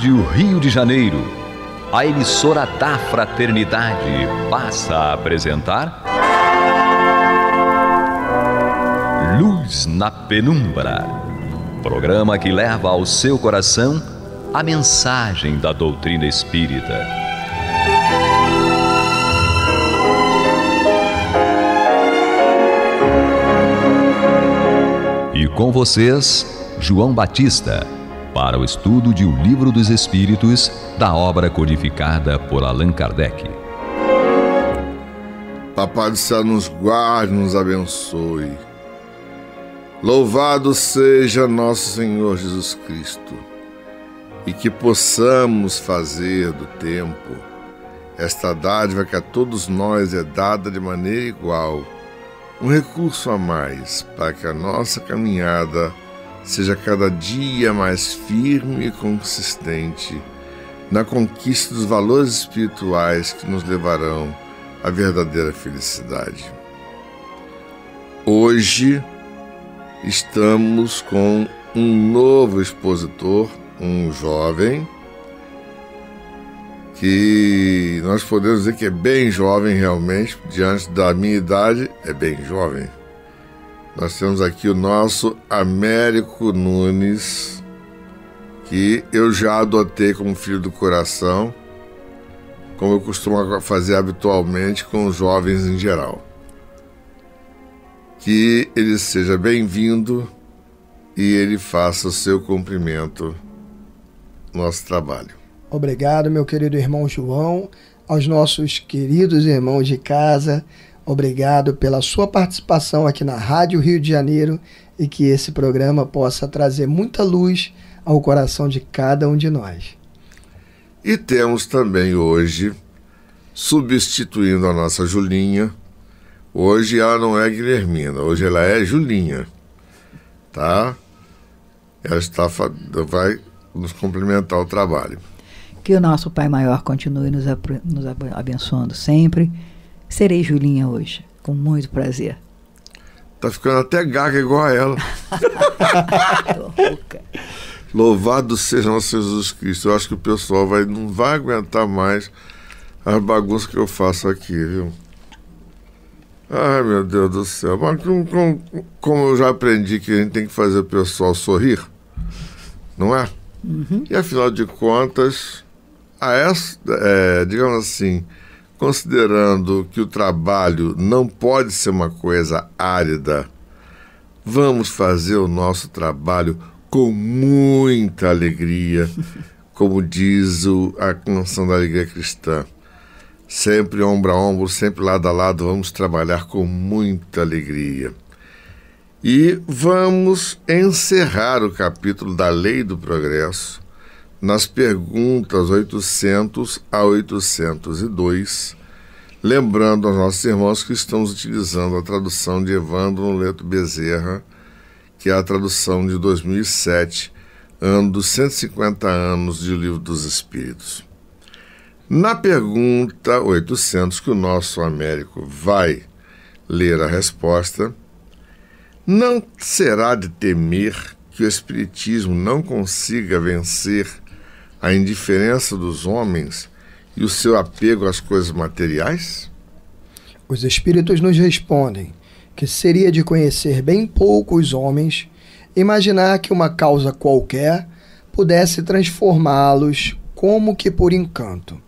Rádio Rio de Janeiro, a emissora da fraternidade, passa a apresentar Luz na Penumbra, programa que leva ao seu coração a mensagem da doutrina espírita. E com vocês, João Batista, para o estudo de O Livro dos Espíritos, da obra codificada por Allan Kardec. Papai do céu nos guarde, nos abençoe. Louvado seja nosso Senhor Jesus Cristo, e que possamos fazer do tempo esta dádiva que a todos nós é dada de maneira igual, um recurso a mais para que a nossa caminhada seja cada dia mais firme e consistente na conquista dos valores espirituais que nos levarão à verdadeira felicidade. Hoje estamos com um novo expositor, um jovem, que nós podemos dizer que é bem jovem realmente, diante da minha idade, é bem jovem. Nós temos aqui o nosso Américo Nunes, que eu já adotei como filho do coração, como eu costumo fazer habitualmente com os jovens em geral. Que ele seja bem-vindo e ele faça o seu cumprimento no nosso trabalho. Obrigado, meu querido irmão João, aos nossos queridos irmãos de casa. Obrigado pela sua participação aqui na Rádio Rio de Janeiro e que esse programa possa trazer muita luz ao coração de cada um de nós. E temos também hoje, substituindo a nossa Julinha, hoje ela não é Guilhermina, hoje ela é Julinha, tá? Ela vai nos complementar o trabalho. Que o nosso Pai Maior continue nos abençoando sempre. Serei Julinha hoje, com muito prazer. Tá ficando até gaga igual a ela. Louvado seja nosso Jesus Cristo. Eu acho que o pessoal não vai aguentar mais as bagunças que eu faço aqui, viu? Ai, meu Deus do céu. Mas como eu já aprendi que a gente tem que fazer o pessoal sorrir, não é? Uhum. E afinal de contas, digamos assim, considerando que o trabalho não pode ser uma coisa árida, vamos fazer o nosso trabalho com muita alegria, como diz a canção da Alegria Cristã. Sempre ombro a ombro, sempre lado a lado, vamos trabalhar com muita alegria. E vamos encerrar o capítulo da Lei do Progresso nas perguntas 800 a 802, lembrando aos nossos irmãos que estamos utilizando a tradução de Evandro Noleto Bezerra, que é a tradução de 2007, ano dos 150 anos de O Livro dos Espíritos. Na pergunta 800, que o nosso Américo vai ler a resposta, não será de temer que o Espiritismo não consiga vencer a indiferença dos homens e o seu apego às coisas materiais? Os Espíritos nos respondem que seria de conhecer bem pouco os homens imaginar que uma causa qualquer pudesse transformá-los como que por encanto.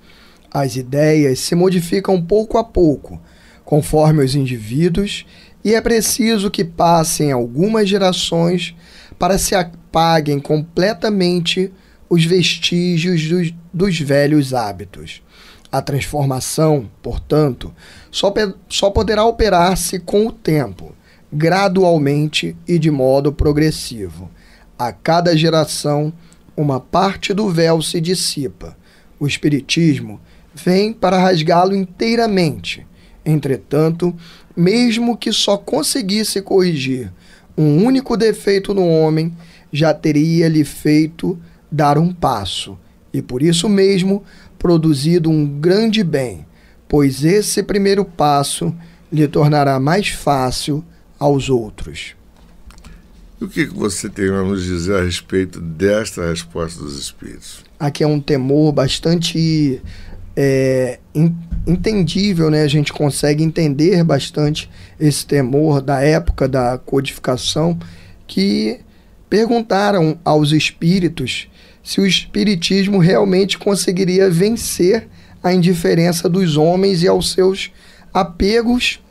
As ideias se modificam pouco a pouco, conforme os indivíduos, e é preciso que passem algumas gerações para se apaguem completamente os vestígios dos velhos hábitos. A transformação, portanto, só poderá operar-se com o tempo, gradualmente e de modo progressivo. A cada geração, uma parte do véu se dissipa. O Espiritismo vem para rasgá-lo inteiramente. Entretanto, mesmo que só conseguisse corrigir um único defeito no homem, já teria-lhe feito dar um passo, e por isso mesmo produzido um grande bem, pois esse primeiro passo lhe tornará mais fácil aos outros. E o que você tem a nos dizer a respeito desta resposta dos espíritos? Aqui é um temor bastante entendível, né? A gente consegue entender bastante esse temor da época da codificação, que perguntaram aos espíritos se o espiritismo realmente conseguiria vencer a indiferença dos homens e aos seus apegos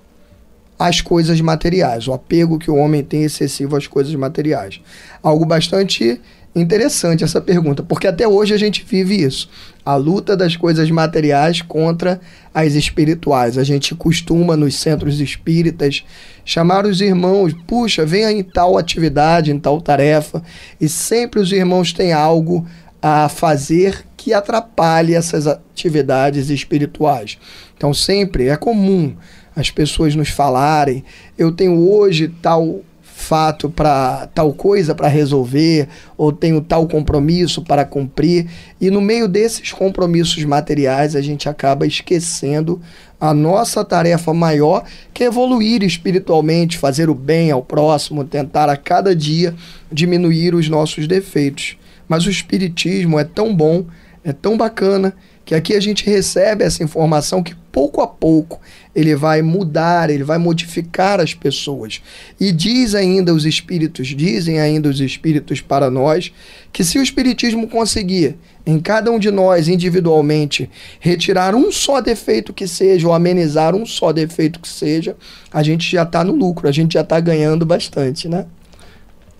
às coisas materiais, o apego que o homem tem excessivo às coisas materiais. Algo bastante interessante essa pergunta, porque até hoje a gente vive isso, a luta das coisas materiais contra as espirituais. A gente costuma, nos centros espíritas, chamar os irmãos, puxa, venha em tal atividade, em tal tarefa, e sempre os irmãos têm algo a fazer que atrapalhe essas atividades espirituais. Então sempre é comum as pessoas nos falarem, eu tenho hoje tal fato para tal coisa para resolver, ou tenho tal compromisso para cumprir, e no meio desses compromissos materiais a gente acaba esquecendo a nossa tarefa maior, que é evoluir espiritualmente, fazer o bem ao próximo, tentar a cada dia diminuir os nossos defeitos. Mas o espiritismo é tão bom, é tão bacana, que aqui a gente recebe essa informação que pouco a pouco ele vai mudar, ele vai modificar as pessoas. E dizem ainda os espíritos para nós, que se o espiritismo conseguir, em cada um de nós individualmente, retirar um só defeito que seja, ou amenizar um só defeito que seja, a gente já está no lucro, a gente já está ganhando bastante, né?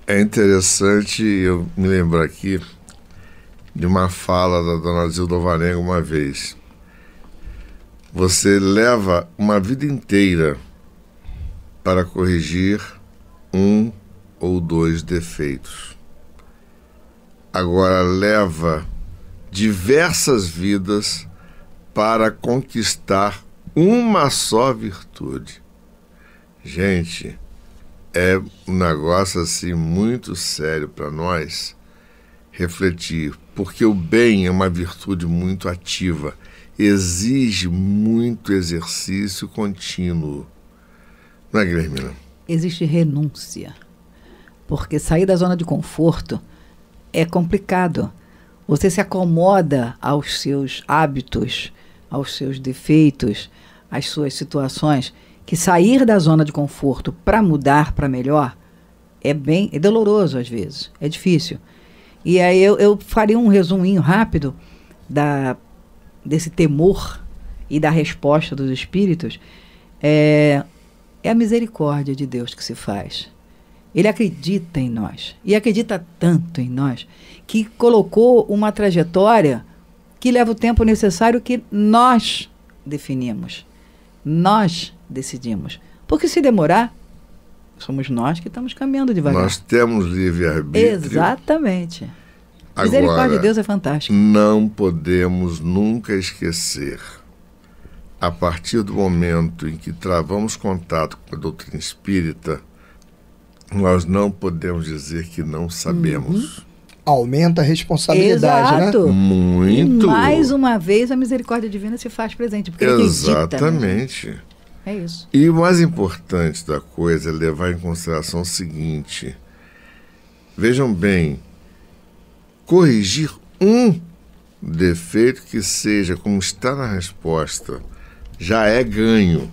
É interessante, eu me lembro aqui de uma fala da dona Zilda Alvarenga uma vez. Você leva uma vida inteira para corrigir um ou dois defeitos. Agora leva diversas vidas para conquistar uma só virtude. Gente, é um negócio assim muito sério para nós refletir, porque o bem é uma virtude muito ativa, exige muito exercício contínuo. Não é, Guilhermina? Existe renúncia, porque sair da zona de conforto é complicado. Você se acomoda aos seus hábitos, aos seus defeitos, às suas situações, que sair da zona de conforto para mudar para melhor é doloroso às vezes, é difícil. E aí eu faria um resuminho rápido desse temor e da resposta dos espíritos. É a misericórdia de Deus que se faz. Ele acredita em nós, e acredita tanto em nós, que colocou uma trajetória que leva o tempo necessário que nós definimos, nós decidimos. Porque se demorar, somos nós que estamos caminhando devagar. Nós temos livre-arbítrio. Exatamente. A Agora, misericórdia de Deus é fantástica. Não podemos nunca esquecer, a partir do momento em que travamos contato com a doutrina espírita, nós não podemos dizer que não sabemos. Uhum. Aumenta a responsabilidade, exato, né? Muito. E mais uma vez a misericórdia divina se faz presente, porque ele acredita. Exatamente. É isso. E o mais importante da coisa é levar em consideração o seguinte. Vejam bem, corrigir um defeito que seja, como está na resposta, já é ganho.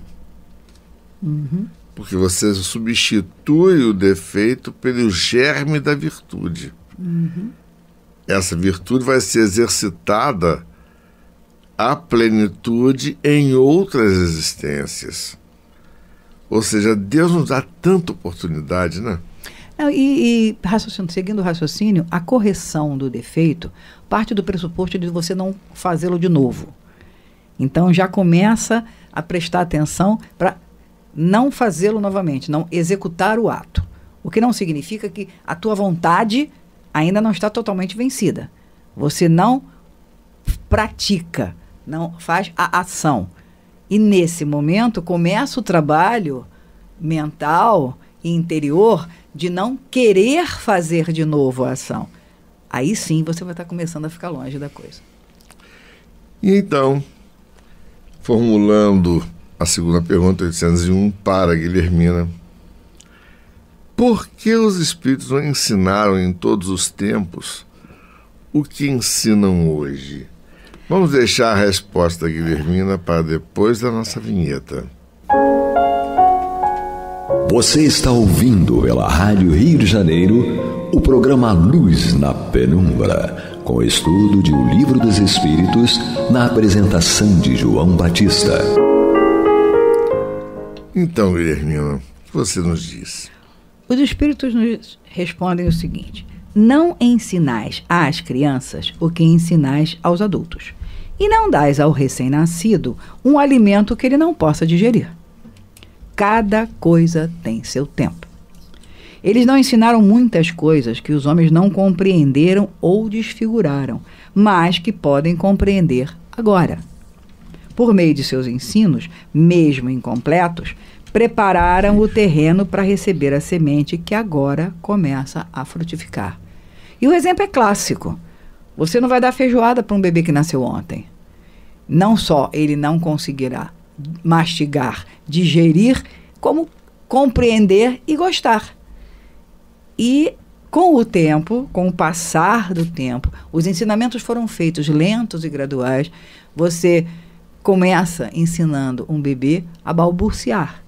Uhum. Porque você substitui o defeito pelo germe da virtude. Uhum. Essa virtude vai ser exercitada à plenitude em outras existências. Ou seja, Deus nos dá tanta oportunidade, né? Seguindo o raciocínio, a correção do defeito parte do pressuposto de você não fazê-lo de novo. Então já começa a prestar atenção para não fazê-lo novamente, não executar o ato. O que não significa que a tua vontade ainda não está totalmente vencida. Você não pratica, não faz a ação. E nesse momento começa o trabalho mental e interior de não querer fazer de novo a ação. Aí sim você vai estar começando a ficar longe da coisa. E então, formulando a segunda pergunta, 801, para Guilhermina. por que os Espíritos não ensinaram em todos os tempos o que ensinam hoje? Vamos deixar a resposta da Guilhermina para depois da nossa vinheta. Você está ouvindo pela Rádio Rio de Janeiro o programa Luz na Penumbra, com estudo de O Livro dos Espíritos, na apresentação de João Batista. Então, Guilhermina, o que você nos diz? Os Espíritos nos respondem o seguinte: não ensinais às crianças o que ensinais aos adultos, e não dais ao recém-nascido um alimento que ele não possa digerir. Cada coisa tem seu tempo. Eles não ensinaram muitas coisas que os homens não compreenderam ou desfiguraram, mas que podem compreender agora. Por meio de seus ensinos, mesmo incompletos, prepararam o terreno para receber a semente que agora começa a frutificar. E o exemplo é clássico. Você não vai dar feijoada para um bebê que nasceu ontem. Não só ele não conseguirá mastigar, digerir, como compreender e gostar. E com o tempo, com o passar do tempo, os ensinamentos foram feitos lentos e graduais. Você começa ensinando um bebê a balbuciar.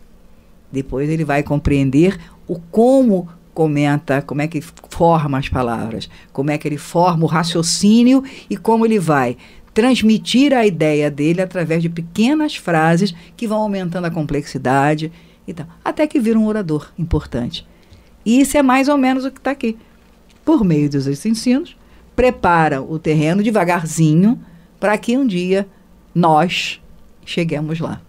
Depois ele vai compreender o como comenta, como é que forma as palavras, como é que ele forma o raciocínio e como ele vai transmitir a ideia dele através de pequenas frases que vão aumentando a complexidade e tal, até que vira um orador importante. E isso é mais ou menos o que está aqui. Por meio dos ensinos, preparam o terreno devagarzinho para que um dia nós cheguemos lá.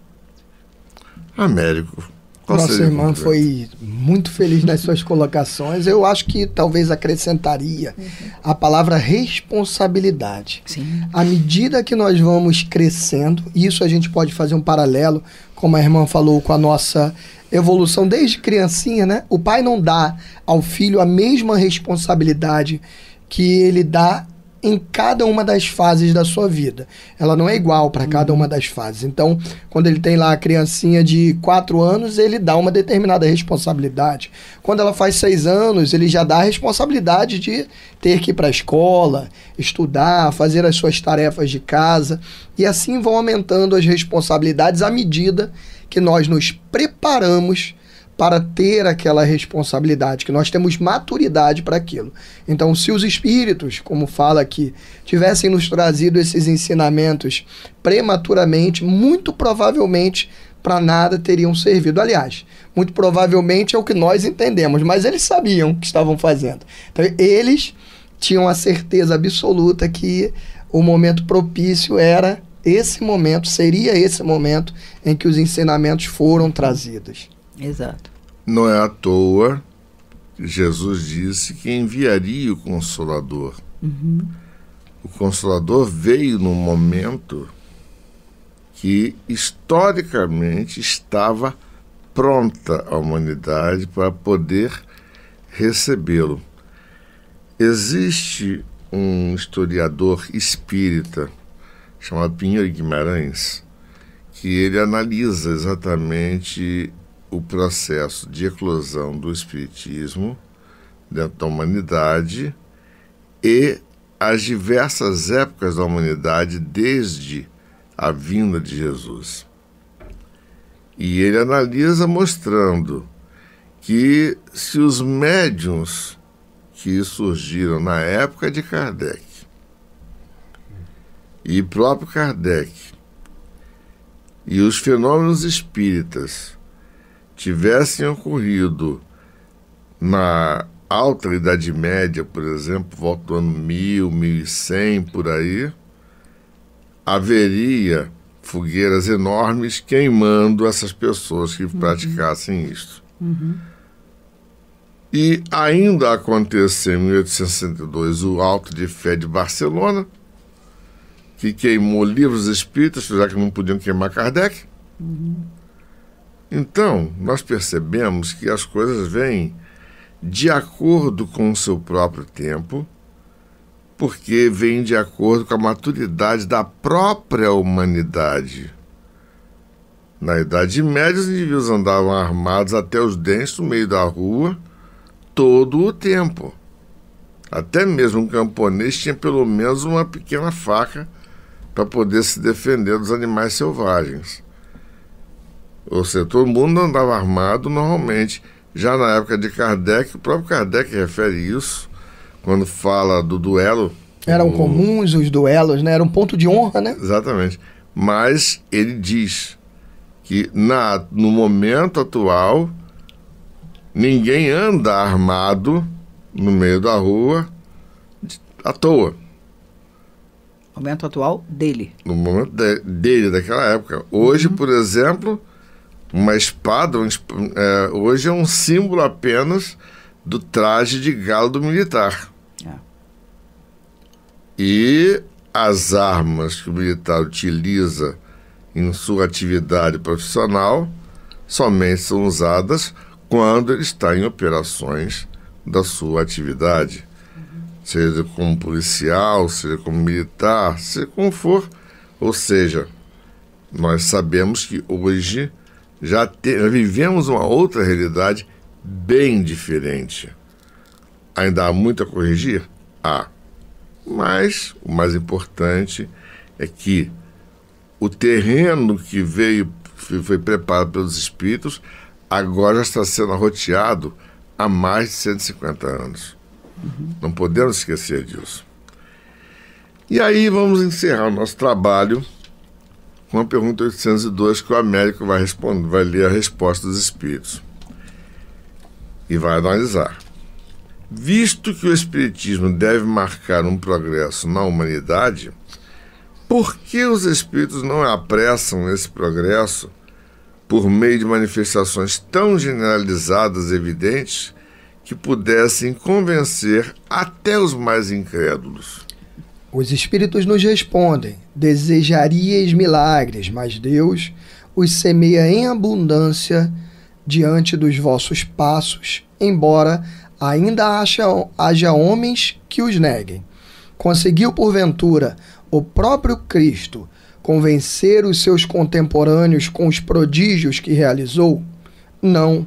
Américo. Nossa irmã foi muito feliz nas suas colocações. Eu acho que talvez acrescentaria a palavra responsabilidade. Sim. À medida que nós vamos crescendo, isso a gente pode fazer um paralelo, como a irmã falou, com a nossa evolução desde criancinha, né? O pai não dá ao filho a mesma responsabilidade que ele dá em cada uma das fases da sua vida. Ela não é igual para cada uma das fases. Então, quando ele tem lá a criancinha de 4 anos, ele dá uma determinada responsabilidade. Quando ela faz 6 anos, ele já dá a responsabilidade de ter que ir para a escola, estudar, fazer as suas tarefas de casa. E assim vão aumentando as responsabilidades à medida que nós nos preparamos para ter aquela responsabilidade, que nós temos maturidade para aquilo. Então, se os espíritos, como fala aqui, tivessem nos trazido esses ensinamentos prematuramente, muito provavelmente para nada teriam servido. Aliás, muito provavelmente é o que nós entendemos, mas eles sabiam o que estavam fazendo. Então, eles tinham a certeza absoluta que o momento propício era esse momento, seria esse momento em que os ensinamentos foram trazidos. Exato. Não é à toa que Jesus disse que enviaria o Consolador. O Consolador veio num momento que historicamente estava pronta a humanidade para poder recebê-lo. Existe um historiador espírita chamado Pinheiro Guimarães, que ele analisa exatamente o processo de eclosão do espiritismo dentro da humanidade e as diversas épocas da humanidade desde a vinda de Jesus. E ele analisa mostrando que se os médiuns que surgiram na época de Kardec e próprio Kardec e os fenômenos espíritas tivessem ocorrido na alta Idade Média, por exemplo, volta do ano 1000, 1100, por aí, haveria fogueiras enormes queimando essas pessoas que praticassem isso. E ainda aconteceu em 1862 o Auto de Fé de Barcelona, que queimou livros espíritas, já que não podiam queimar Kardec. Então, nós percebemos que as coisas vêm de acordo com o seu próprio tempo, porque vêm de acordo com a maturidade da própria humanidade. Na Idade Média, os indivíduos andavam armados até os dentes no meio da rua, todo o tempo. Até mesmo um camponês tinha pelo menos uma pequena faca para poder se defender dos animais selvagens. Ou seja, todo mundo andava armado normalmente. Já na época de Kardec, o próprio Kardec refere isso, quando fala do duelo. Eram comuns os duelos, né? Era um ponto de honra, né? Exatamente. Mas ele diz que no momento atual, ninguém anda armado no meio da rua à toa. Momento atual dele. No momento dele, daquela época. Hoje, por exemplo, uma espada hoje é um símbolo apenas do traje de galo do militar. E as armas que o militar utiliza em sua atividade profissional somente são usadas quando ele está em operações da sua atividade, seja como policial, seja como militar, seja como for. Ou seja, nós sabemos que hoje já vivemos uma outra realidade bem diferente. Ainda há muito a corrigir? Há. Mas o mais importante é que o terreno que foi preparado pelos espíritos agora já está sendo arroteado há mais de 150 anos. Não podemos esquecer disso. E aí vamos encerrar o nosso trabalho com a pergunta 802, que o Américo vai ler a resposta dos espíritos e vai analisar. Visto que o espiritismo deve marcar um progresso na humanidade, por que os espíritos não apressam esse progresso por meio de manifestações tão generalizadas e evidentes que pudessem convencer até os mais incrédulos? Os espíritos nos respondem: desejarias milagres, mas Deus os semeia em abundância diante dos vossos passos, embora ainda haja homens que os neguem. Conseguiu, porventura, o próprio Cristo convencer os seus contemporâneos com os prodígios que realizou? Não.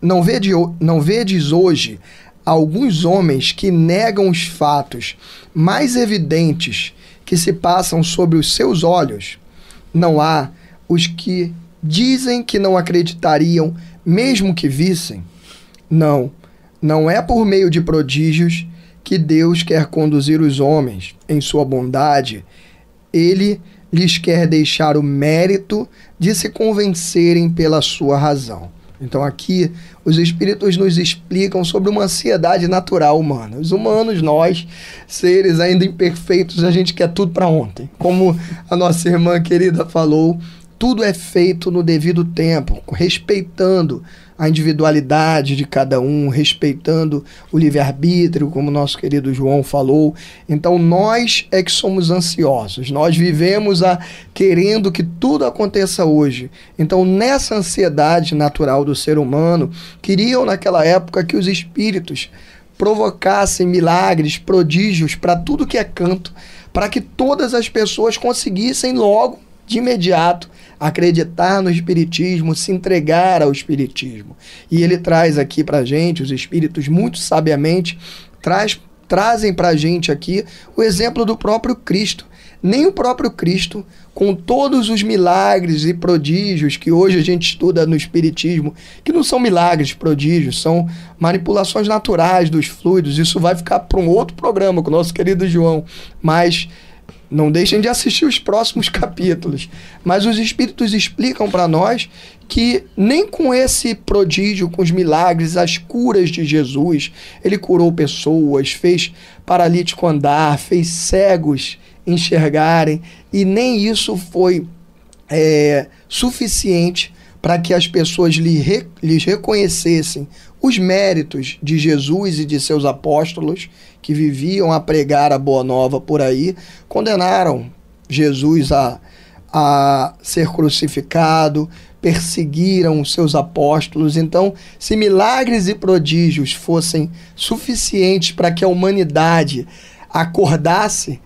Não vedes hoje alguns homens que negam os fatos mais evidentes que se passam sobre os seus olhos? Não há os que dizem que não acreditariam mesmo que vissem? Não é por meio de prodígios que Deus quer conduzir os homens em sua bondade. Ele lhes quer deixar o mérito de se convencerem pela sua razão. Então aqui os espíritos nos explicam sobre uma ansiedade natural humana. Os humanos, nós, seres ainda imperfeitos, a gente quer tudo para ontem. Como a nossa irmã querida falou, tudo é feito no devido tempo, respeitando a individualidade de cada um, respeitando o livre-arbítrio, como o nosso querido João falou. Então nós é que somos ansiosos, nós vivemos querendo que tudo aconteça hoje. Então nessa ansiedade natural do ser humano, queriam naquela época que os espíritos provocassem milagres, prodígios para tudo que é canto, para que todas as pessoas conseguissem logo, de imediato, acreditar no espiritismo, se entregar ao espiritismo. E ele traz aqui para a gente, os espíritos muito sabiamente trazem para a gente aqui o exemplo do próprio Cristo. Nem o próprio Cristo, com todos os milagres e prodígios que hoje a gente estuda no espiritismo, que não são milagres, prodígios, são manipulações naturais dos fluidos. Isso vai ficar para um outro programa com o nosso querido João, mas não deixem de assistir os próximos capítulos. Mas os espíritos explicam para nós que nem com esse prodígio, com os milagres, as curas de Jesus, ele curou pessoas, fez paralítico andar, fez cegos enxergarem, e nem isso foi suficiente para que as pessoas lhes reconhecessem os méritos de Jesus e de seus apóstolos, que viviam a pregar a boa nova por aí, condenaram Jesus a ser crucificado, perseguiram os seus apóstolos. Então, se milagres e prodígios fossem suficientes para que a humanidade acordasse,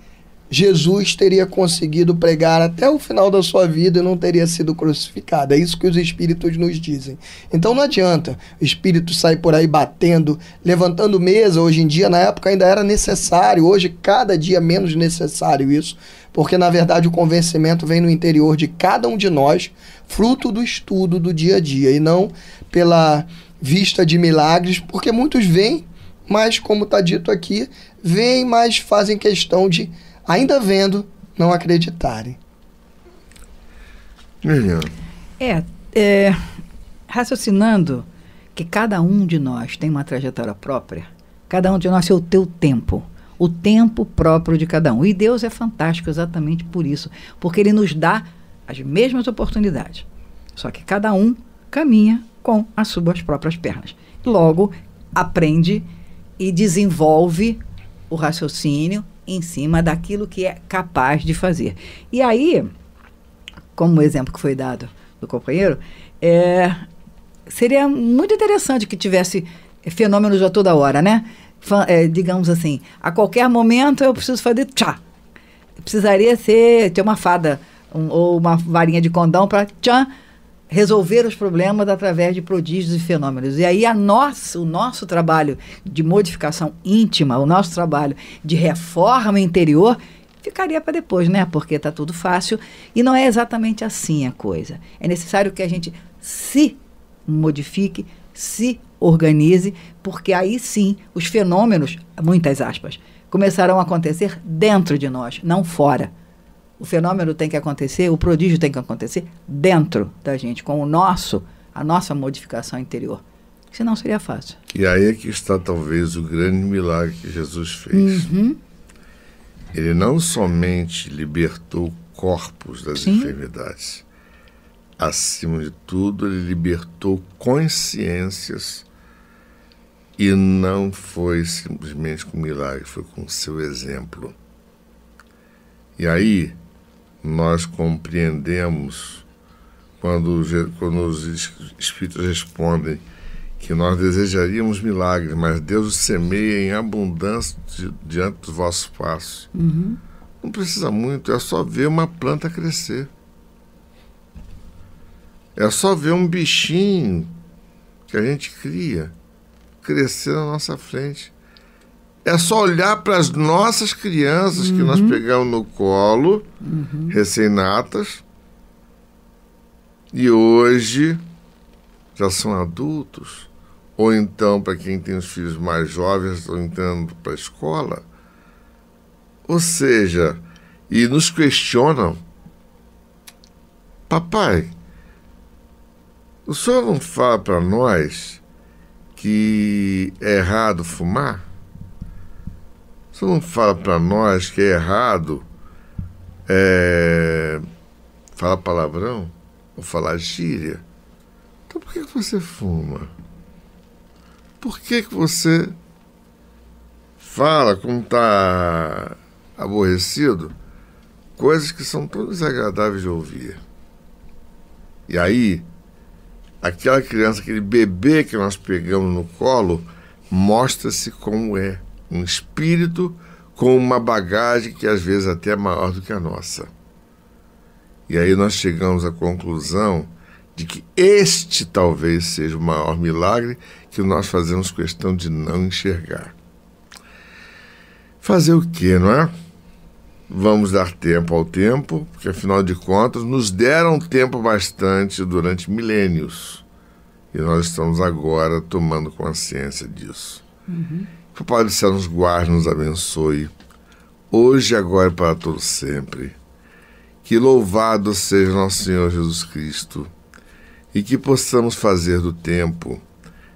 Jesus teria conseguido pregar até o final da sua vida e não teria sido crucificado. É isso que os espíritos nos dizem. Então não adianta o espírito sair por aí batendo, levantando mesa. Hoje em dia, na época ainda era necessário, hoje cada dia menos necessário isso, porque na verdade o convencimento vem no interior de cada um de nós, fruto do estudo do dia a dia, e não pela vista de milagres, porque muitos vêm, mas como está dito aqui, vêm, mas fazem questão de, ainda vendo, não acreditarem. Raciocinando que cada um de nós tem uma trajetória própria, cada um de nós tem o teu tempo, o tempo próprio de cada um. E Deus é fantástico exatamente por isso, porque Ele nos dá as mesmas oportunidades, só que cada um caminha com as suas próprias pernas. Logo, aprende e desenvolve o raciocínio em cima daquilo que é capaz de fazer. E aí, como o exemplo que foi dado do companheiro, seria muito interessante que tivesse fenômenos a toda hora, né? Digamos assim, a qualquer momento eu preciso fazer tchá. Precisaria ter uma fada ou uma varinha de condão para tchá, resolver os problemas através de prodígios e fenômenos. E aí o nosso trabalho de modificação íntima, o nosso trabalho de reforma interior, ficaria para depois, né? Porque está tudo fácil e não é exatamente assim a coisa. É necessário que a gente se modifique, se organize, porque aí sim os fenômenos, muitas aspas, começarão a acontecer dentro de nós, não fora. O fenômeno tem que acontecer, o prodígio tem que acontecer dentro da gente, com a nossa modificação interior. Senão seria fácil. E aí é que está talvez o grande milagre que Jesus fez. Uhum. Ele não somente libertou corpos das enfermidades, acima de tudo, ele libertou consciências, e não foi simplesmente com milagre, foi com seu exemplo. E aí nós compreendemos quando os espíritos respondem que nós desejaríamos milagres, mas Deus os semeia em abundância diante dos vossos passos. Uhum. Não precisa muito, é só ver uma planta crescer. É só ver um bichinho que a gente cria crescer na nossa frente. É só olhar para as nossas crianças que nós pegamos no colo, recém-natas, e hoje já são adultos, ou então, para quem tem os filhos mais jovens, estão entrando para a escola. Ou seja, e nos questionam: papai, o senhor não fala para nós que é errado fumar? Você não fala para nós que é errado falar palavrão ou falar gíria? Então por que você fuma? Por que você fala como está aborrecido coisas que são tão desagradáveis de ouvir? E aí, aquela criança, aquele bebê que nós pegamos no colo, mostra-se como é. Um espírito com uma bagagem que às vezes até é maior do que a nossa. E aí nós chegamos à conclusão de que este talvez seja o maior milagre que nós fazemos questão de não enxergar. Fazer o quê, não é? Vamos dar tempo ao tempo, porque afinal de contas nos deram tempo bastante durante milênios. E nós estamos agora tomando consciência disso. Que o Pai do Céu nos guarde, nos abençoe, hoje, agora e para todo sempre. Que louvado seja nosso Senhor Jesus Cristo, e que possamos fazer do tempo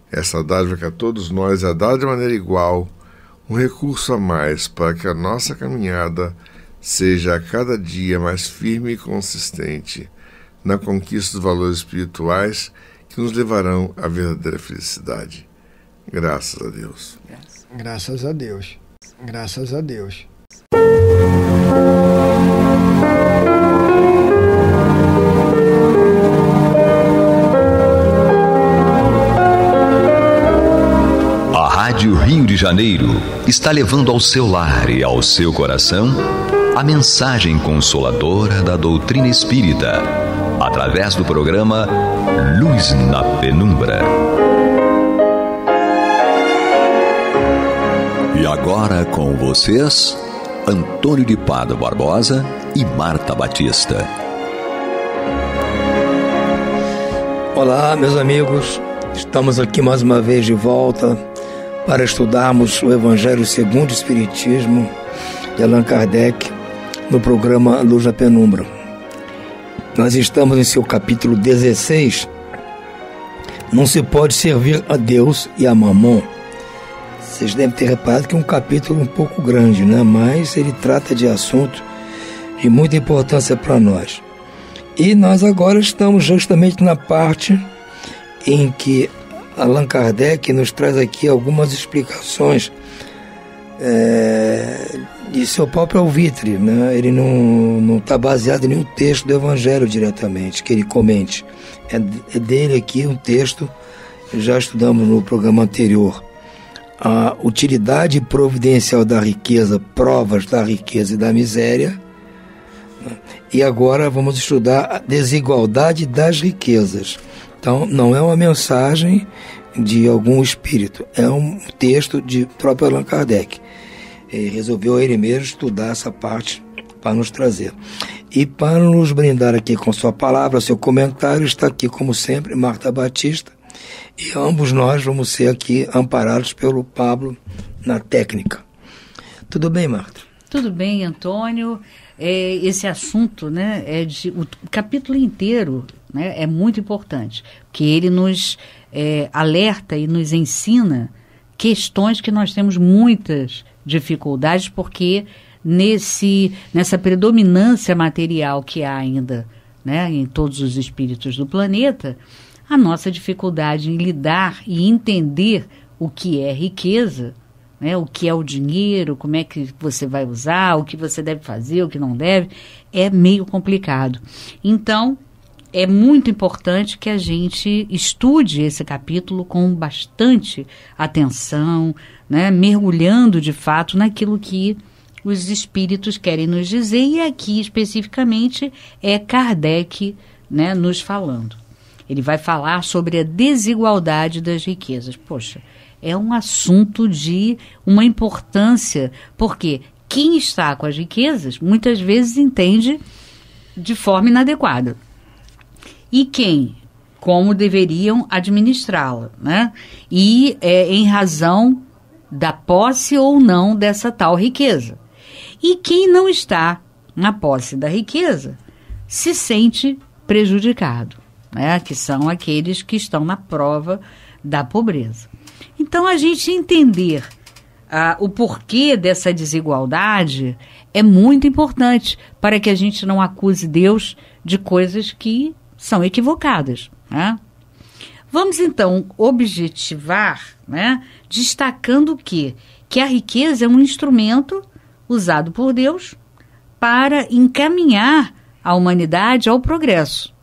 essa dádiva que a todos nós é dada de maneira igual, um recurso a mais para que a nossa caminhada seja a cada dia mais firme e consistente na conquista dos valores espirituais que nos levarão à verdadeira felicidade. Graças a Deus. Graças a Deus. Graças a Deus. A Rádio Rio de Janeiro está levando ao seu lar e ao seu coração a mensagem consoladora da doutrina espírita, através do programa Luz na Penumbra. E agora com vocês, Antônio de Pádua Barbosa e Marta Batista. Olá, meus amigos, estamos aqui mais uma vez de volta para estudarmos o Evangelho segundo o Espiritismo de Allan Kardec no programa Luz na Penumbra. Nós estamos em seu capítulo 16. Não se pode servir a Deus e a Mamon. Vocês devem ter reparado que é um capítulo um pouco grande, né? Mas ele trata de assunto de muita importância para nós. E nós agora estamos justamente na parte em que Allan Kardec nos traz aqui algumas explicações de seu próprio alvitre, né? Ele não está baseado em nenhum texto do Evangelho diretamente, que ele comente. É dele aqui um texto, já estudamos no programa anterior. A utilidade providencial da riqueza, provas da riqueza e da miséria. E agora vamos estudar a desigualdade das riquezas. Então, não é uma mensagem de algum espírito, é um texto de próprio Allan Kardec. Ele resolveu ele mesmo estudar essa parte para nos trazer. E para nos brindar aqui com sua palavra, seu comentário, está aqui, como sempre, Marta Batista. E ambos nós vamos ser aqui amparados pelo Pablo na técnica. Tudo bem, Marta? Tudo bem, Antônio. Esse assunto, né, o capítulo inteiro, né, é muito importante, porque ele nos alerta e nos ensina questões que nós temos muitas dificuldades, porque nessa predominância material que há ainda, né, em todos os espíritos do planeta, a nossa dificuldade em lidar e entender o que é riqueza, né, o que é o dinheiro, como é que você vai usar, o que você deve fazer, o que não deve, é meio complicado. Então, é muito importante que a gente estude esse capítulo com bastante atenção, né, mergulhando de fato naquilo que os espíritos querem nos dizer, e aqui especificamente é Kardec, né, nos falando. Ele vai falar sobre a desigualdade das riquezas. Poxa, é um assunto de uma importância, porque quem está com as riquezas muitas vezes entende de forma inadequada. E quem? Como deveriam administrá-la, né? E em razão da posse ou não dessa tal riqueza. E quem não está na posse da riqueza se sente prejudicado, né? Que são aqueles que estão na prova da pobreza. Então, a gente entender o porquê dessa desigualdade é muito importante para que a gente não acuse Deus de coisas que são equivocadas, né? Vamos, então, objetivar, né, destacando que a riqueza é um instrumento usado por Deus para encaminhar a humanidade ao progresso.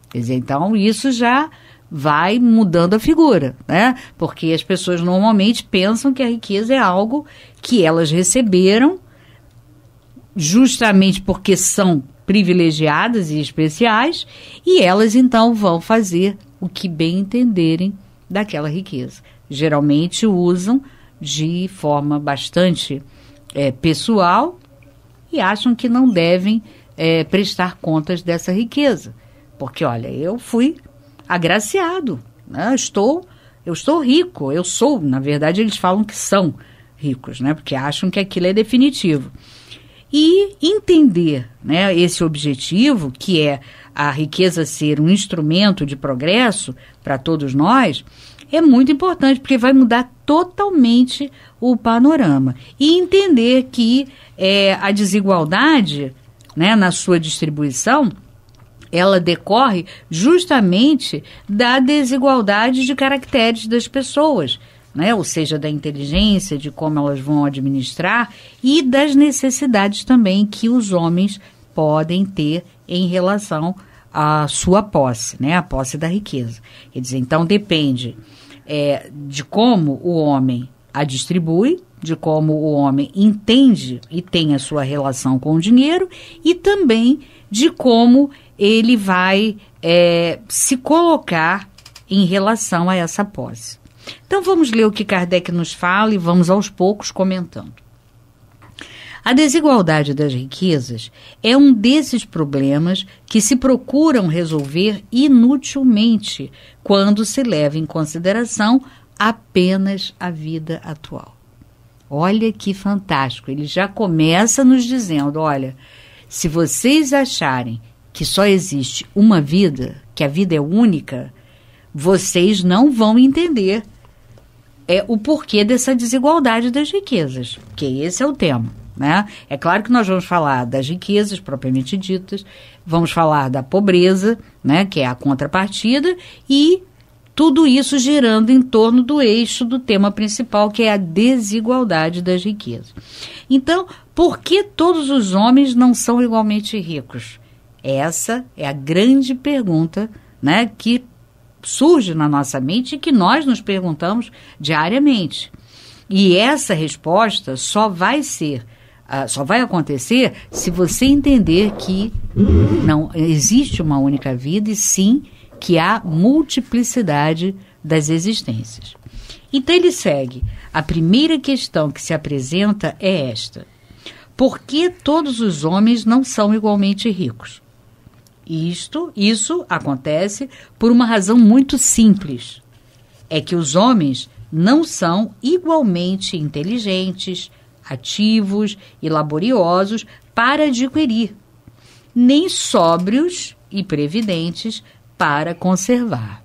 Quer dizer, então, isso já vai mudando a figura, né? Porque as pessoas normalmente pensam que a riqueza é algo que elas receberam justamente porque são privilegiadas e especiais, e elas então vão fazer o que bem entenderem daquela riqueza. Geralmente usam de forma bastante pessoal e acham que não devem prestar contas dessa riqueza. Porque, olha, eu fui agraciado, né? Eu estou rico, na verdade eles falam que são ricos, né? Porque acham que aquilo é definitivo. E entender, né, esse objetivo, que é a riqueza ser um instrumento de progresso para todos nós, é muito importante, porque vai mudar totalmente o panorama. E entender que a desigualdade, né, na sua distribuição, ela decorre justamente da desigualdade de caracteres das pessoas, né? Ou seja, da inteligência, de como elas vão administrar e das necessidades também que os homens podem ter em relação à sua posse, né? A posse da riqueza. Quer dizer, então depende de como o homem a distribui, de como o homem entende e tem a sua relação com o dinheiro, e também de como ele vai se colocar em relação a essa posse. Então vamos ler o que Kardec nos fala e vamos aos poucos comentando. A desigualdade das riquezas é um desses problemas que se procuram resolver inutilmente quando se leva em consideração apenas a vida atual. Olha que fantástico, ele já começa nos dizendo, olha, se vocês acharem que só existe uma vida, que a vida é única, vocês não vão entender o porquê dessa desigualdade das riquezas, porque esse é o tema, né? É claro que nós vamos falar das riquezas propriamente ditas, vamos falar da pobreza, né, que é a contrapartida, e tudo isso girando em torno do eixo do tema principal, que é a desigualdade das riquezas. Então, por que todos os homens não são igualmente ricos? Essa é a grande pergunta, né, que surge na nossa mente e que nós nos perguntamos diariamente. E essa resposta só vai acontecer se você entender que não existe uma única vida, e sim que há multiplicidade das existências. Então ele segue. A primeira questão que se apresenta é esta: por que todos os homens não são igualmente ricos? Isso acontece por uma razão muito simples. É que os homens não são igualmente inteligentes, ativos e laboriosos para adquirir, nem sóbrios e previdentes para conservar.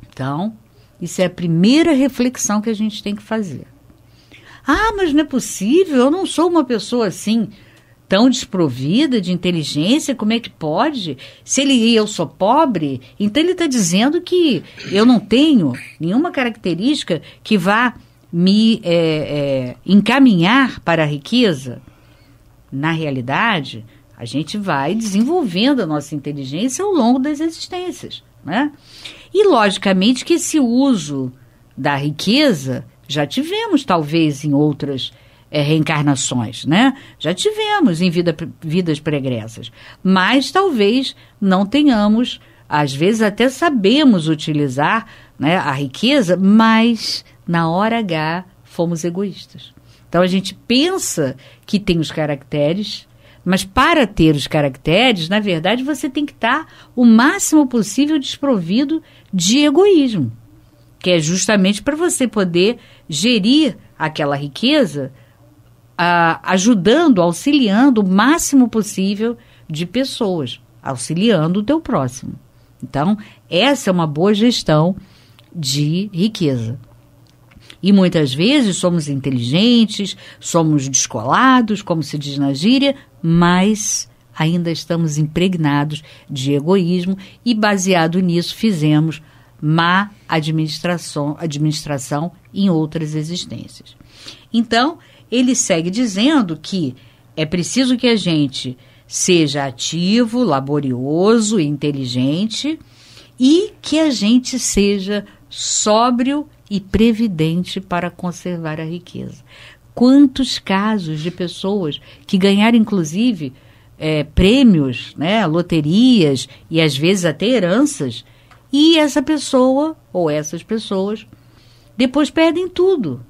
Então, isso é a primeira reflexão que a gente tem que fazer. Ah, mas não é possível, eu não sou uma pessoa assim, tão desprovida de inteligência, como é que pode? Se eu sou pobre, então ele está dizendo que eu não tenho nenhuma característica que vá me encaminhar para a riqueza. Na realidade, a gente vai desenvolvendo a nossa inteligência ao longo das existências, né? E, logicamente, que esse uso da riqueza já tivemos, talvez, em outras reencarnações, né? Já tivemos em vidas pregressas, mas talvez não tenhamos, às vezes até sabemos utilizar, né, a riqueza, mas na hora H fomos egoístas. Então a gente pensa que tem os caracteres, mas para ter os caracteres, na verdade, você tem que estar o máximo possível desprovido de egoísmo, que é justamente para você poder gerir aquela riqueza, ajudando, auxiliando o máximo possível de pessoas, auxiliando o teu próximo. Então, essa é uma boa gestão de riqueza. E muitas vezes somos inteligentes, somos descolados, como se diz na gíria, mas ainda estamos impregnados de egoísmo e, baseado nisso, fizemos má administração em outras existências. Então, ele segue dizendo que é preciso que a gente seja ativo, laborioso e inteligente, e que a gente seja sóbrio e previdente para conservar a riqueza. Quantos casos de pessoas que ganharam, inclusive, prêmios, né, loterias e às vezes até heranças, e essa pessoa ou essas pessoas depois perdem tudo.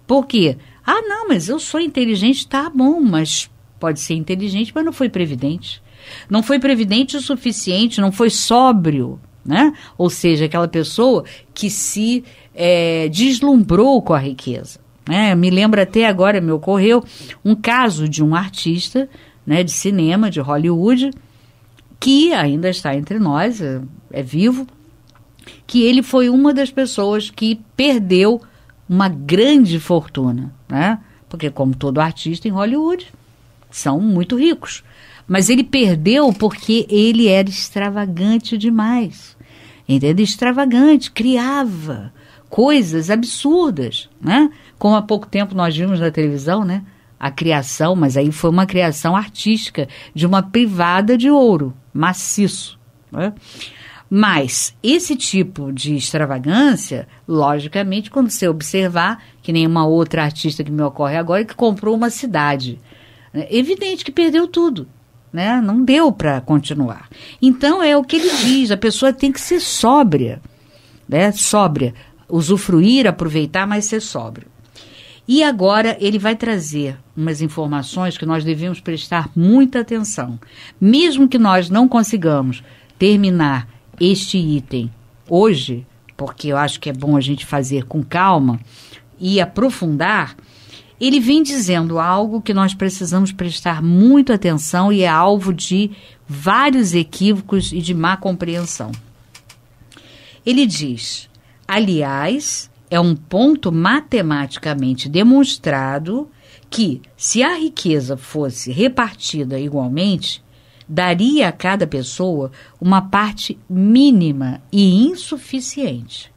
Por quê? Ah, não, mas eu sou inteligente, tá bom, mas pode ser inteligente, mas não foi previdente. Não foi previdente o suficiente, não foi sóbrio, né? Ou seja, aquela pessoa que se deslumbrou com a riqueza. Né? Me lembro até agora, me ocorreu um caso de um artista, né, de cinema, de Hollywood, que ainda está entre nós, é vivo, que ele foi uma das pessoas que perdeu uma grande fortuna, né? Porque, como todo artista em Hollywood, são muito ricos. Mas ele perdeu porque ele era extravagante demais. Entende? Extravagante, criava coisas absurdas, né? Como há pouco tempo nós vimos na televisão, né? A criação, mas aí foi uma criação artística de uma privada de ouro, maciço, né? Mas esse tipo de extravagância, logicamente, quando você observar, que nem uma outra artista que me ocorre agora, que comprou uma cidade, é evidente que perdeu tudo, né? Não deu para continuar. Então é o que ele diz, a pessoa tem que ser sóbria, né? Sóbria, usufruir, aproveitar, mas ser sóbrio. E agora ele vai trazer umas informações que nós devemos prestar muita atenção. Mesmo que nós não consigamos terminar este item hoje, porque eu acho que é bom a gente fazer com calma e aprofundar, ele vem dizendo algo que nós precisamos prestar muita atenção e é alvo de vários equívocos e de má compreensão. Ele diz, aliás, é um ponto matematicamente demonstrado que, se a riqueza fosse repartida igualmente, daria a cada pessoa uma parte mínima e insuficiente.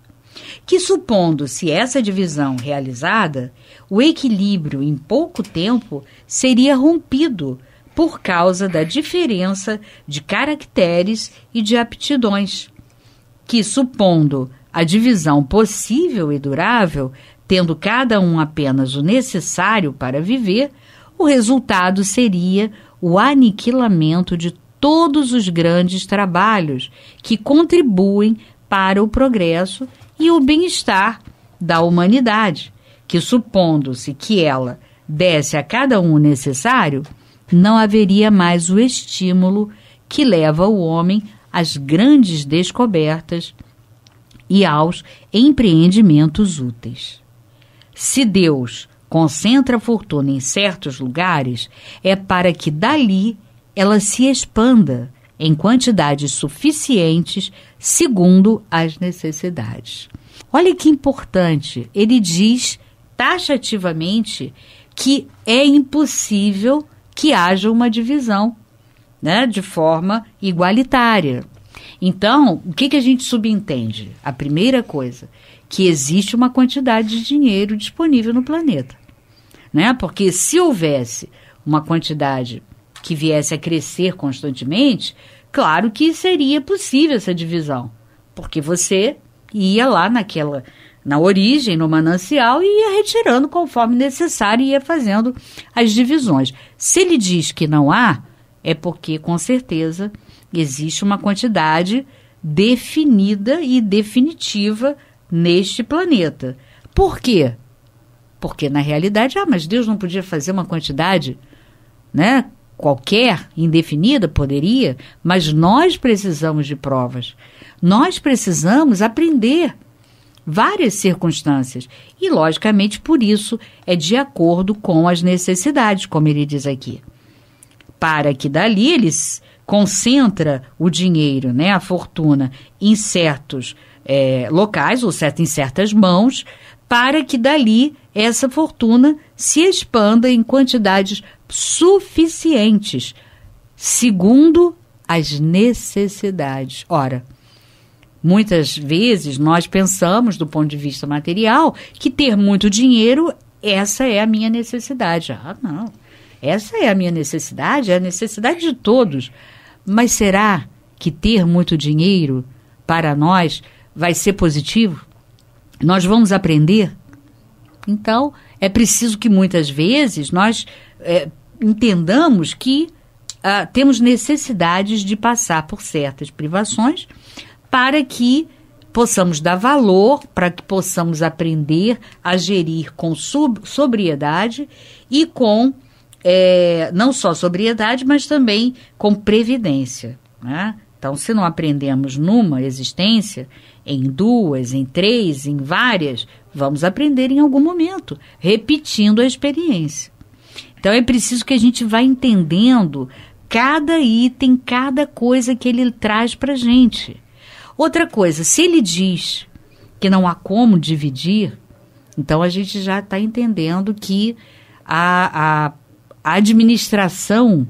Que, supondo-se essa divisão realizada, o equilíbrio em pouco tempo seria rompido por causa da diferença de caracteres e de aptidões. Que, supondo a divisão possível e durável, tendo cada um apenas o necessário para viver, o resultado seria o aniquilamento de todos os grandes trabalhos que contribuem para o progresso e o bem-estar da humanidade, que, supondo-se que ela desse a cada um o necessário, não haveria mais o estímulo que leva o homem às grandes descobertas e aos empreendimentos úteis. Se Deus concentra a fortuna em certos lugares, é para que dali ela se expanda em quantidades suficientes segundo as necessidades. Olha que importante, ele diz taxativamente que é impossível que haja uma divisão, né, de forma igualitária. Então, o que a gente subentende? A primeira coisa, que existe uma quantidade de dinheiro disponível no planeta, né? Porque se houvesse uma quantidade que viesse a crescer constantemente, claro que seria possível essa divisão, porque você ia lá na origem, no manancial, e ia retirando conforme necessário e ia fazendo as divisões. Se ele diz que não há, é porque, com certeza, existe uma quantidade definida e definitiva neste planeta. Por quê? Porque, na realidade, mas Deus não podia fazer uma quantidade, né, qualquer, indefinida? Poderia, mas nós precisamos de provas. Nós precisamos aprender várias circunstâncias. E, logicamente, por isso, é de acordo com as necessidades, como ele diz aqui. Para que dali eles concentra o dinheiro, né, a fortuna, em certos locais, ou em certas mãos, para que dali essa fortuna se expanda em quantidades suficientes, segundo as necessidades. Ora, muitas vezes nós pensamos, do ponto de vista material, que ter muito dinheiro, essa é a minha necessidade. Ah, não. Essa é a minha necessidade, é a necessidade de todos. Mas será que ter muito dinheiro para nós vai ser positivo? Nós vamos aprender? Então, é preciso que muitas vezes nós entendamos que temos necessidades de passar por certas privações para que possamos dar valor, para que possamos aprender a gerir com sobriedade e com não só sobriedade, mas também com previdência, né? Então, se não aprendemos numa existência, em duas, em três, em várias, vamos aprender em algum momento, repetindo a experiência. Então, é preciso que a gente vá entendendo cada item, cada coisa que ele traz para a gente. Outra coisa, se ele diz que não há como dividir, então a gente já está entendendo que a administração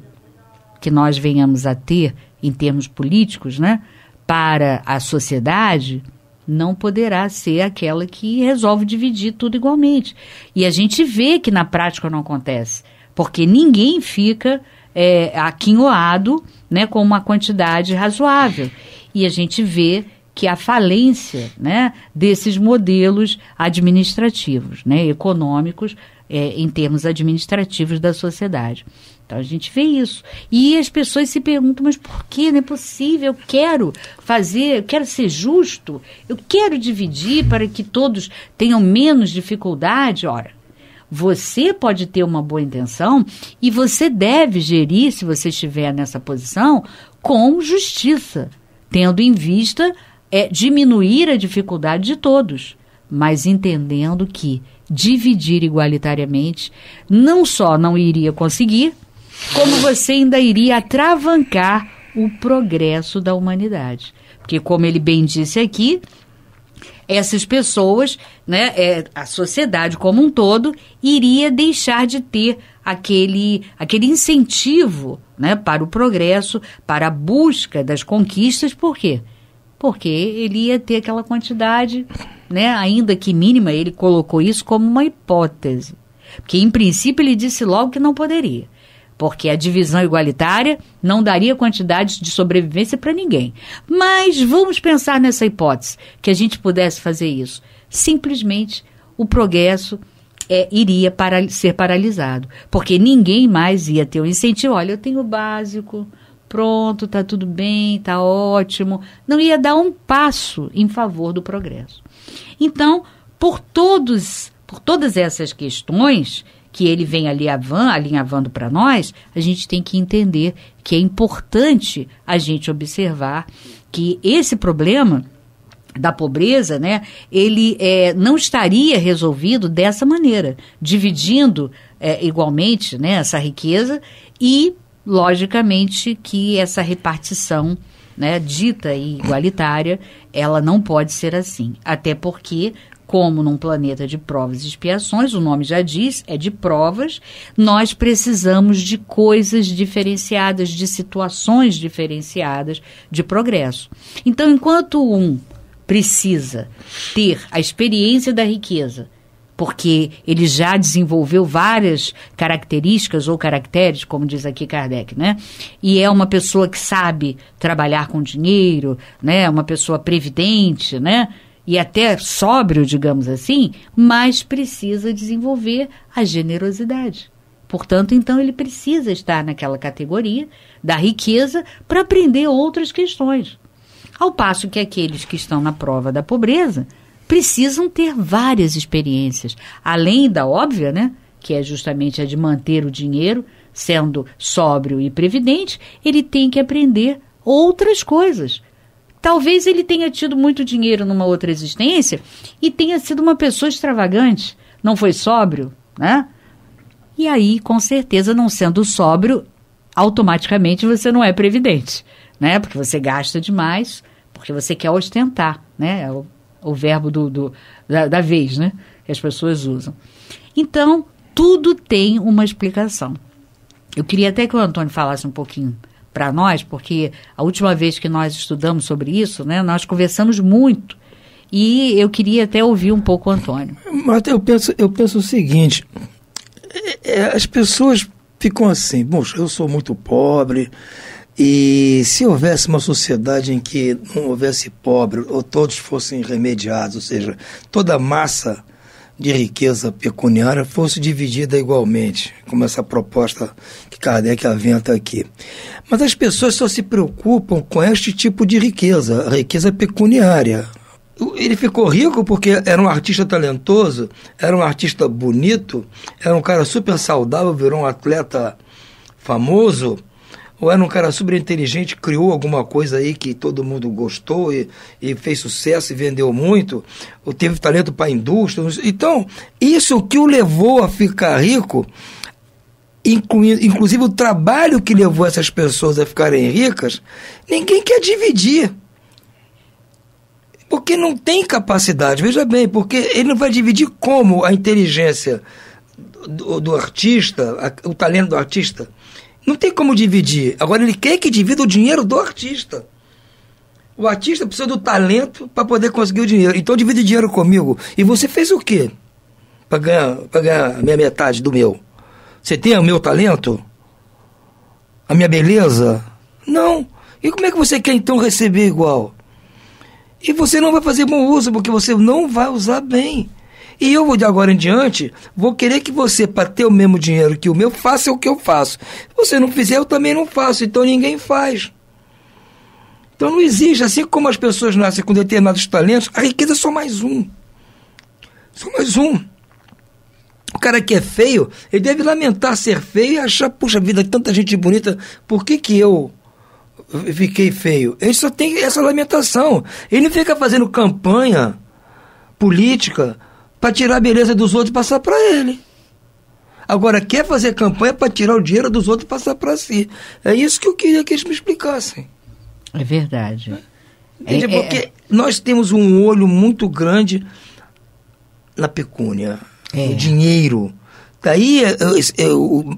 que nós venhamos a ter em termos políticos, né, para a sociedade, não poderá ser aquela que resolve dividir tudo igualmente. E a gente vê que na prática não acontece, porque ninguém fica aquinhoado, né, com uma quantidade razoável. E a gente vê que a falência, né, desses modelos administrativos, né, econômicos, em termos administrativos da sociedade. Então a gente vê isso. E as pessoas se perguntam, mas por que não é possível? Eu quero fazer, eu quero ser justo, eu quero dividir para que todos tenham menos dificuldade. Ora, você pode ter uma boa intenção e você deve gerir, se você estiver nessa posição, com justiça, tendo em vista diminuir a dificuldade de todos, mas entendendo que dividir igualitariamente não só não iria conseguir, como você ainda iria atravancar o progresso da humanidade. Porque, como ele bem disse aqui, essas pessoas, né, a sociedade como um todo, iria deixar de ter aquele incentivo, né, para o progresso, para a busca das conquistas. Por quê? Porque ele ia ter aquela quantidade, né, ainda que mínima. Ele colocou isso como uma hipótese. Porque, em princípio, ele disse logo que não poderia. Porque a divisão igualitária não daria quantidade de sobrevivência para ninguém. Mas vamos pensar nessa hipótese, que a gente pudesse fazer isso. Simplesmente o progresso iria ser paralisado. Porque ninguém mais ia ter o incentivo. Olha, eu tenho o básico, pronto, está tudo bem, está ótimo. Não ia dar um passo em favor do progresso. Então, por todas essas questões que ele vem alinhavando para nós, a gente tem que entender que é importante a gente observar que esse problema da pobreza, né, ele não estaria resolvido dessa maneira, dividindo igualmente, né, essa riqueza e, logicamente, que essa repartição, né, dita e igualitária, ela não pode ser assim, até porque, como num planeta de provas e expiações, o nome já diz, é de provas, nós precisamos de coisas diferenciadas, de situações diferenciadas de progresso. Então, enquanto um precisa ter a experiência da riqueza, porque ele já desenvolveu várias características ou caracteres, como diz aqui Kardec, né? E é uma pessoa que sabe trabalhar com dinheiro, né? Uma pessoa previdente, né? E até sóbrio, digamos assim, mas precisa desenvolver a generosidade. Portanto, então, ele precisa estar naquela categoria da riqueza para aprender outras questões. Ao passo que aqueles que estão na prova da pobreza precisam ter várias experiências, além da óbvia, né, que é justamente a de manter o dinheiro, sendo sóbrio e previdente, ele tem que aprender outras coisas. Talvez ele tenha tido muito dinheiro numa outra existência e tenha sido uma pessoa extravagante, não foi sóbrio, né? E aí, com certeza, não sendo sóbrio, automaticamente você não é previdente, né? Porque você gasta demais, porque você quer ostentar, né? É o verbo da vez, né? Que as pessoas usam. Então, tudo tem uma explicação. Eu queria até que o Antônio falasse um pouquinho para nós, porque a última vez que nós estudamos sobre isso, né, nós conversamos muito, e eu queria até ouvir um pouco o Antônio. Mas eu penso o seguinte, as pessoas ficam assim, poxa, eu sou muito pobre, e se houvesse uma sociedade em que não houvesse pobre, ou todos fossem remediados, ou seja, toda a massa de riqueza pecuniária fosse dividida igualmente, como essa proposta que Kardec aventa aqui. Mas as pessoas só se preocupam com este tipo de riqueza, a riqueza pecuniária. Ele ficou rico porque era um artista talentoso, era um artista bonito, era um cara super saudável, virou um atleta famoso, ou era um cara super inteligente, criou alguma coisa aí que todo mundo gostou e fez sucesso e vendeu muito, ou teve talento para a indústria. Então, isso que o levou a ficar rico, inclusive o trabalho que levou essas pessoas a ficarem ricas, ninguém quer dividir. Porque não tem capacidade, veja bem, porque ele não vai dividir como a inteligência do artista, o talento do artista. Não tem como dividir. Agora ele quer que divida o dinheiro do artista. O artista precisa do talento para poder conseguir o dinheiro. Então divide o dinheiro comigo. E você fez o quê? Para ganhar a minha metade do meu. Você tem o meu talento? A minha beleza? Não. E como é que você quer então receber igual? E você não vai fazer bom uso, porque você não vai usar bem. E eu vou de agora em diante, vou querer que você, para ter o mesmo dinheiro que o meu, faça o que eu faço. Se você não fizer, eu também não faço, então ninguém faz. Então não existe, assim como as pessoas nascem com determinados talentos, a riqueza é só mais um. Só mais um. O cara que é feio, ele deve lamentar ser feio e achar, puxa vida, tanta gente bonita, por que eu fiquei feio? Ele só tem essa lamentação. Ele não fica fazendo campanha política para tirar a beleza dos outros e passar para ele. Agora, quer fazer campanha para tirar o dinheiro dos outros e passar para si. É isso que eu queria que eles me explicassem. É verdade. Porque nós temos um olho muito grande na pecúnia, no dinheiro. Daí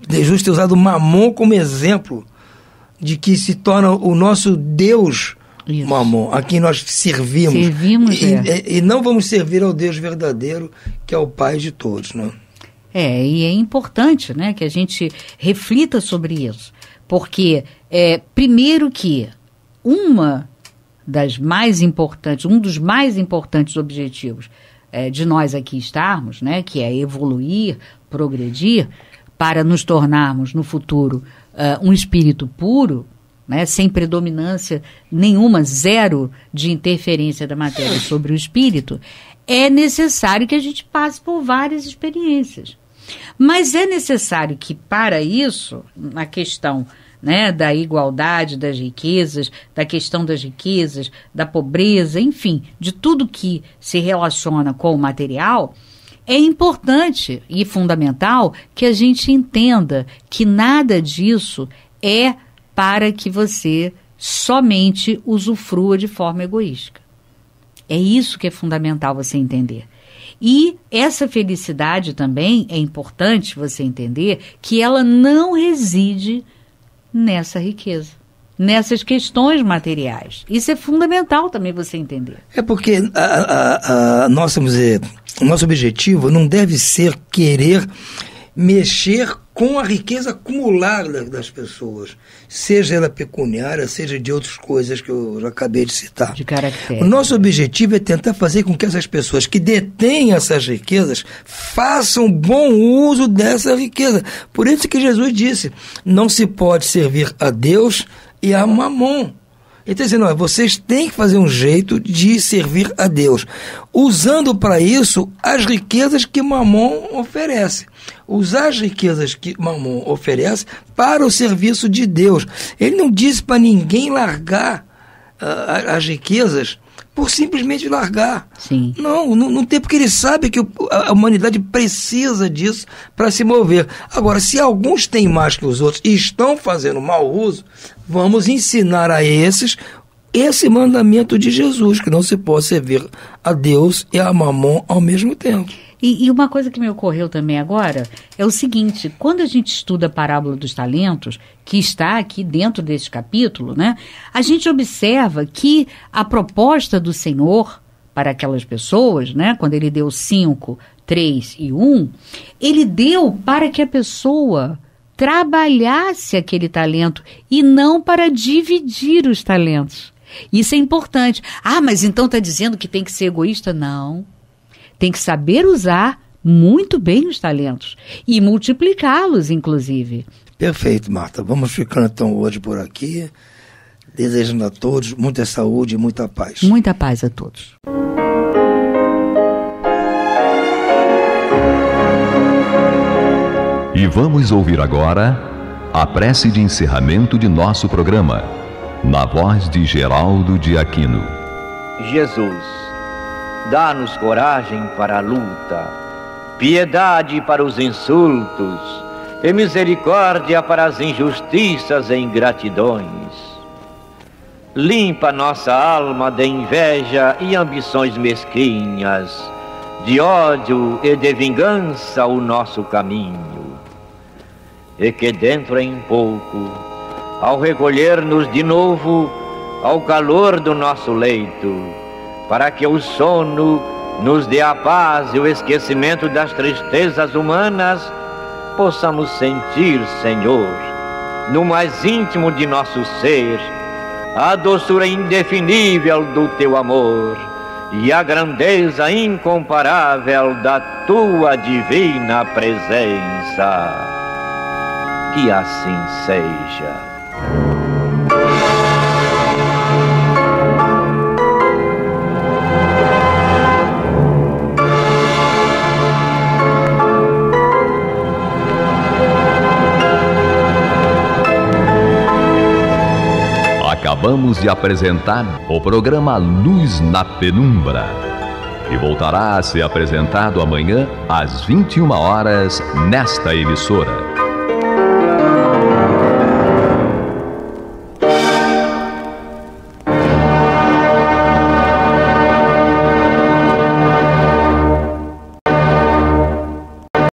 Jesus tem usado o Mamon como exemplo de que se torna o nosso Deus. Isso. Mamon, a quem nós servimos e não vamos servir ao Deus verdadeiro, que é o Pai de todos, né? E é importante, né, que a gente reflita sobre isso, porque primeiro que um dos mais importantes objetivos de nós aqui estarmos, né, que é evoluir, progredir, para nos tornarmos no futuro um espírito puro, né, sem predominância nenhuma, zero de interferência da matéria sobre o espírito, é necessário que a gente passe por várias experiências. Mas é necessário que, para isso, na questão, né, da igualdade das riquezas, da questão das riquezas, da pobreza, enfim, de tudo que se relaciona com o material, é importante e fundamental que a gente entenda que nada disso é para que você somente usufrua de forma egoísta. É isso que é fundamental você entender. E essa felicidade também é importante você entender que ela não reside nessa riqueza, nessas questões materiais. Isso é fundamental também você entender. É porque o nosso objetivo não deve ser querer mexer com a riqueza acumulada das pessoas, seja ela pecuniária, seja de outras coisas que eu já acabei de citar. De caractere. O nosso objetivo é tentar fazer com que essas pessoas que detêm essas riquezas façam bom uso dessa riqueza. Por isso que Jesus disse, não se pode servir a Deus e a Mamon. Ele está dizendo, vocês têm que fazer um jeito de servir a Deus, usando para isso as riquezas que Mamon oferece. Usar as riquezas que Mamon oferece para o serviço de Deus. Ele não disse para ninguém largar as riquezas por simplesmente largar. Sim. Não tem, porque ele sabe que a humanidade precisa disso para se mover. Agora, se alguns têm mais que os outros e estão fazendo mau uso, vamos ensinar a esses esse mandamento de Jesus, que não se pode servir a Deus e a Mamon ao mesmo tempo. E uma coisa que me ocorreu também agora é o seguinte, quando a gente estuda a parábola dos talentos, que está aqui dentro desse capítulo, né, a gente observa que a proposta do Senhor para aquelas pessoas, né, quando ele deu 5, 3 e 1, ele deu para que a pessoa trabalhasse aquele talento e não para dividir os talentos. Isso é importante. Mas então está dizendo que tem que ser egoísta? Não. Tem que saber usar muito bem os talentos e multiplicá-los, inclusive. Perfeito, Marta. Vamos ficando então hoje por aqui, desejando a todos muita saúde e muita paz. Muita paz a todos. E vamos ouvir agora a prece de encerramento de nosso programa, na voz de Geraldo de Aquino. Jesus, dá-nos coragem para a luta, piedade para os insultos e misericórdia para as injustiças e ingratidões. Limpa nossa alma de inveja e ambições mesquinhas, de ódio e de vingança o nosso caminho. E que dentro em pouco, ao recolher-nos de novo ao calor do nosso leito, para que o sono nos dê a paz e o esquecimento das tristezas humanas, possamos sentir, Senhor, no mais íntimo de nosso ser, a doçura indefinível do teu amor e a grandeza incomparável da tua divina presença. Que assim seja. Acabamos de apresentar o programa Luz na Penumbra, que voltará a ser apresentado amanhã às 21 horas nesta emissora.